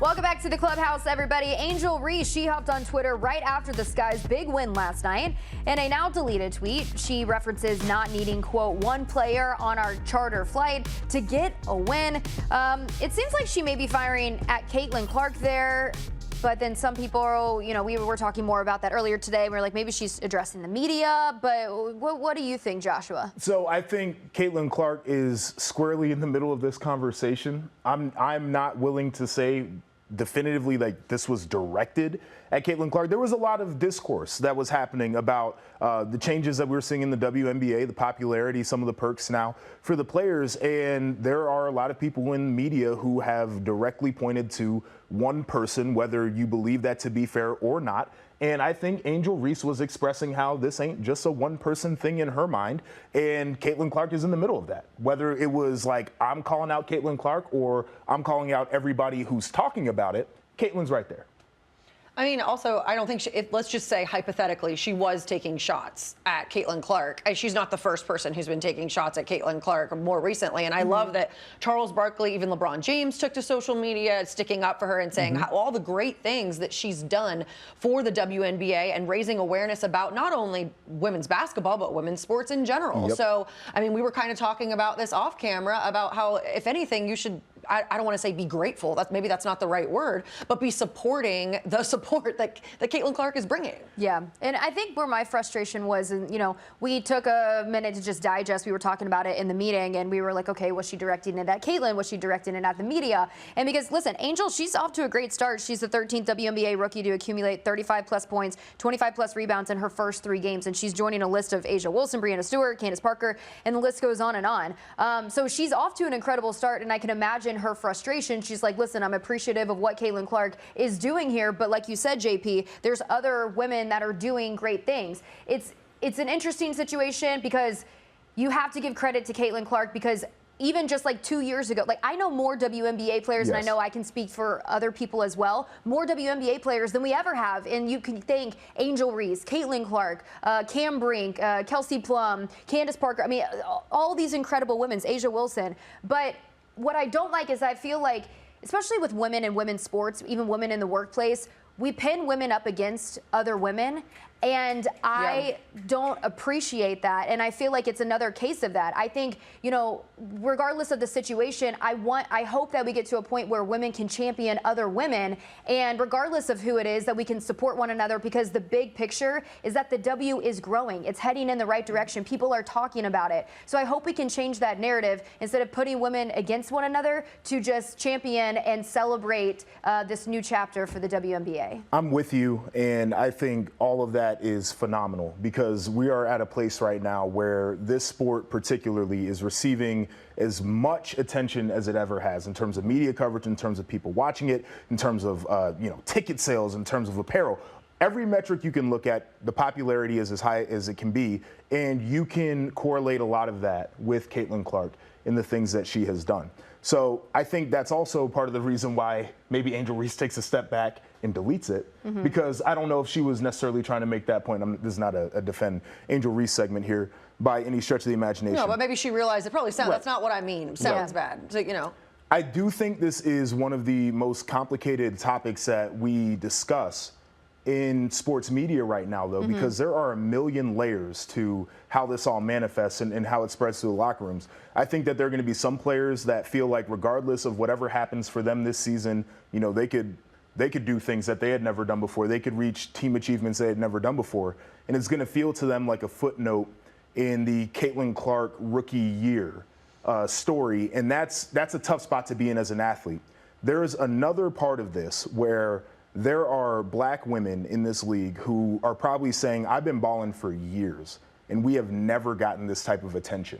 Welcome back to the clubhouse, everybody. Angel Reese, she hopped on Twitter right after the Sky's big win last night. In a now deleted tweet, she references not needing, quote, one player on our charter flight to get a win. It seems like she may be firing at Caitlin Clark there. But then some people, you know, we were talking more about that earlier today. We were like, maybe she's addressing the media. But what do you think, Joshua? So I think Caitlin Clark is squarely in the middle of this conversation. I'm not willing to say definitively like this was directed at Caitlin Clark. There was a lot of discourse that was happening about the changes that we're seeing in the WNBA, the popularity, some of the perks now for the players. And there are a lot of people in media who have directly pointed to one person, whether you believe that to be fair or not. And I think Angel Reese was expressing how this ain't just a one-person thing in her mind, and Caitlin Clark is in the middle of that. Whether it was like, I'm calling out Caitlin Clark or I'm calling out everybody who's talking about it, Caitlin's right there. I mean, also, I don't think let's just say hypothetically, she was taking shots at Caitlin Clark. She's not the first person who's been taking shots at Caitlin Clark more recently. And I love that Charles Barkley, even LeBron James, took to social media sticking up for her and saying how, all the great things that she's done for the WNBA and raising awareness about not only women's basketball, but women's sports in general. So, I mean, we were kind of talking about this off camera about how, if anything, you should, I don't want to say be grateful. Maybe that's not the right word, but be supporting the support that Caitlin Clark is bringing. Yeah, and I think where my frustration was, and you know, we took a minute to just digest. We were talking about it in the meeting, and we were like, okay, was she directing it at Caitlin? Was she directing it at the media? And because, listen, Angel, she's off to a great start. She's the 13th WNBA rookie to accumulate 35-plus points, 25-plus rebounds in her first 3 games, and she's joining a list of Asia Wilson, Breanna Stewart, Candace Parker, and the list goes on and on. So she's off to an incredible start, and I can imagine her frustration. She's like, listen, I'm appreciative of what Caitlin Clark is doing here, but like you said, JP, there's other women that are doing great things. It's an interesting situation because you have to give credit to Caitlin Clark because even just like 2 years ago, like I know more WNBA players, and I know I can speak for other people as well, more WNBA players than we ever have. And you can thank Angel Reese, Caitlin Clark, Cam Brink, Kelsey Plum, Candace Parker. I mean, all these incredible women, Asia Wilson. But what I don't like is I feel like, especially with women in women's sports, even women in the workplace, we pin women up against other women, and I don't appreciate that. And I feel like it's another case of that. I think, you know, regardless of the situation, I hope that we get to a point where women can champion other women, and regardless of who it is, that we can support one another, because the big picture is that the W is growing. It's heading in the right direction. People are talking about it. So I hope we can change that narrative instead of putting women against one another, to just champion and celebrate this new chapter for the WNBA. I'm with you, and I think all of that is phenomenal, because we are at a place right now where this sport particularly is receiving as much attention as it ever has in terms of media coverage, in terms of people watching it, in terms of ticket sales, in terms of apparel. Every metric you can look at, the popularity is as high as it can be, and you can correlate a lot of that with Caitlin Clark and the things that she has done. So I think that's also part of the reason why maybe Angel Reese takes a step back and deletes it, because I don't know if she was necessarily trying to make that point. This is not a defend Angel Reese segment here by any stretch of the imagination. No, but maybe she realized it probably sounds, that's not what I mean. Sounds bad. So, you know. I do think this is one of the most complicated topics that we discuss in sports media right now, though, because there are a million layers to how this all manifests and how it spreads through the locker rooms. I think that there are going to be some players that feel like regardless of whatever happens for them this season, you know, they could do things that they had never done before. They could reach team achievements they had never done before. And it's going to feel to them like a footnote in the Caitlin Clark rookie year story. And that's a tough spot to be in as an athlete. There is another part of this where there are black women in this league who are probably saying, I've been balling for years, and we have never gotten this type of attention.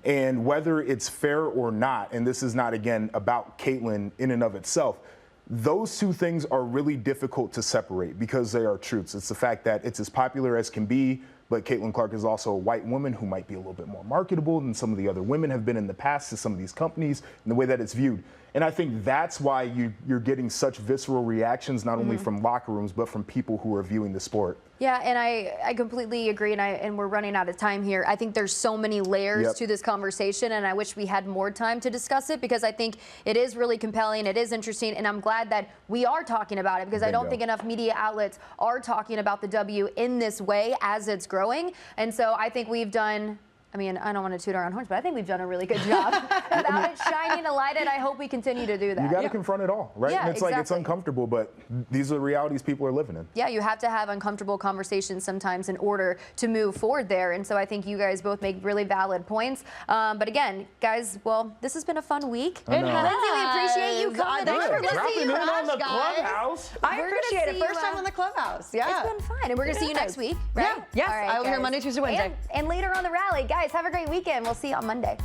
And whether it's fair or not, and this is not, again, about Caitlin in and of itself, those two things are really difficult to separate because they are truths. It's the fact that it's as popular as can be, but Caitlin Clark is also a white woman who might be a little bit more marketable than some of the other women have been in the past to some of these companies and the way that it's viewed. And I think that's why you're getting such visceral reactions, not only from locker rooms, but from people who are viewing the sport. Yeah, and I completely agree, and we're running out of time here. I think there's so many layers to this conversation, and I wish we had more time to discuss it, because I think it is really compelling, it is interesting, and I'm glad that we are talking about it, because I don't think enough media outlets are talking about the W in this way as it's growing. And so I think we've done, I mean, I don't want to toot our own horns, but I think we've done a really good job about it shining a light, and I hope we continue to do that. You got to confront it all, right? Yeah, and it's like, it's uncomfortable, but these are the realities people are living in. Yeah, you have to have uncomfortable conversations sometimes in order to move forward there. And so I think you guys both make really valid points. But again, guys, well, this has been a fun week. I know. Lindsay, we appreciate you coming. Thanks for dropping in on the guys. clubhouse. I We're gonna appreciate it. see First you, time on the clubhouse. Yeah. It's been fun. And we're going to see you next week, right? Yeah. Yes. All right, I will be here guys. Monday, Tuesday, Wednesday. And later on the rally. Guys, have a great weekend. We'll see you on Monday.